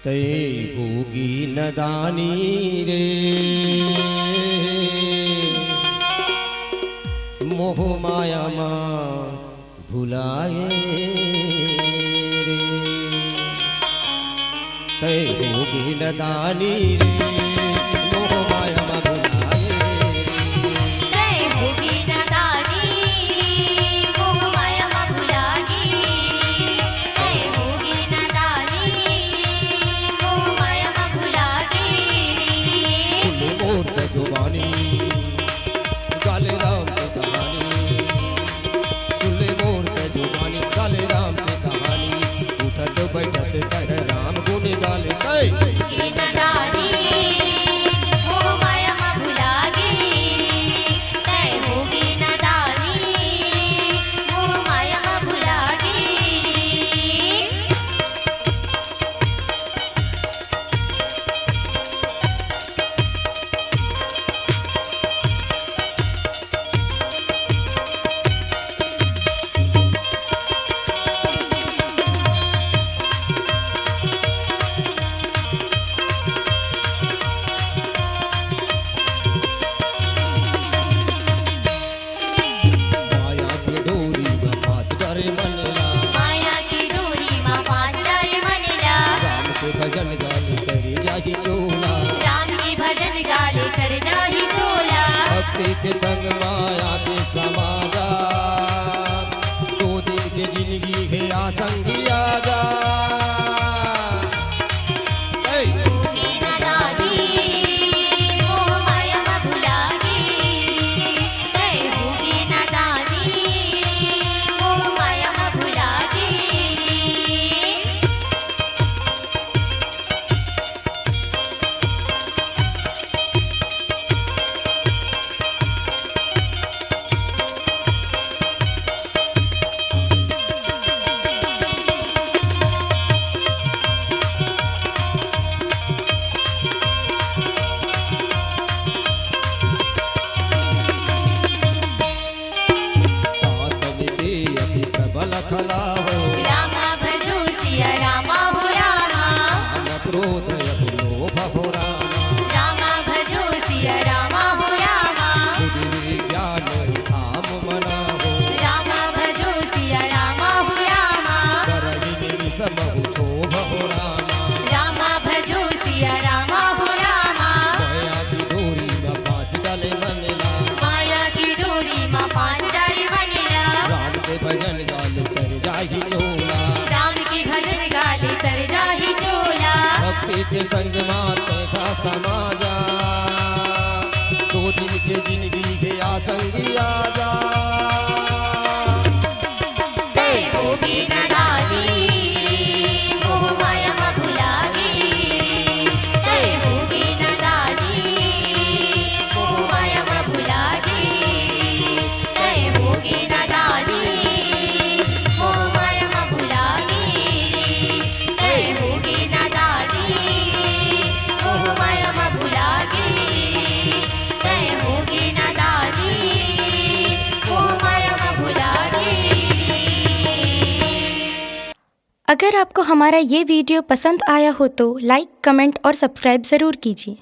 तय होगी नदानी रे मोह माया माँ भुलाए रे तय होगी नदानी रे मोह माया माँ भुलाए तय होगी नदानी मोह माया माँ भुलागी तय होगी नदानी मोह माया माँ भुलागी मोर जुबानी गाले राम की कहानी सुन मोर जुबानी गाले राम की कहानी उठत बैठत कर राम गुण गाले होगी नदानी मोह माया माँ भुलागी तय होगी नदानी मोह माया माँ भुलागी माया की डोरी में फांस करे मनला माया की डोरी माँ फांस डाले मनला राम के भजन गाने करे जाहि चोला राम की भजन गाले कर जाहि चोला भक्ति के संग माया के समाजा दो दिन के जिंदगी है आसंगी आजा होगी नदानी मोह माया माँ भुलागी तय होगी नदानी मोह माया माँ भुलागी प्रबल खला हो रामा भजो सिया रामा हो रामा राम क्रोध लोभ हो रामा रामा भजो सिया रामा हो रामा बुद्धि ज्ञान धाम मना हो रामा भजो सिया रामा हो रामा करहिनी समहु शोभ हो रामा रामा भजो सिया रामा हो रामा माया की डोरी में फांस डाले मनला माया की डोरी माँ फांस डाले मनला राम के भजन गाले कर जाहि चोला राम की भजन गाले कर जाहि चोला भक्ति के संग माते का समाजा दो दिन के जिंदगी के आसंगी आजा तय होगी नदानी मोह माया माँ भुलागी तय होगी नदानी मोह माया माँ भुलागी तय होगी नदानी मोह माया माँ भुलागी तय होगी नदानी मोह माया माँ भुलागी तय होगी नदानी मोह माया माँ भुलागी। अगर आपको हमारा ये वीडियो पसंद आया हो तो लाइक, कमेंट और सब्सक्राइब ज़रूर कीजिए।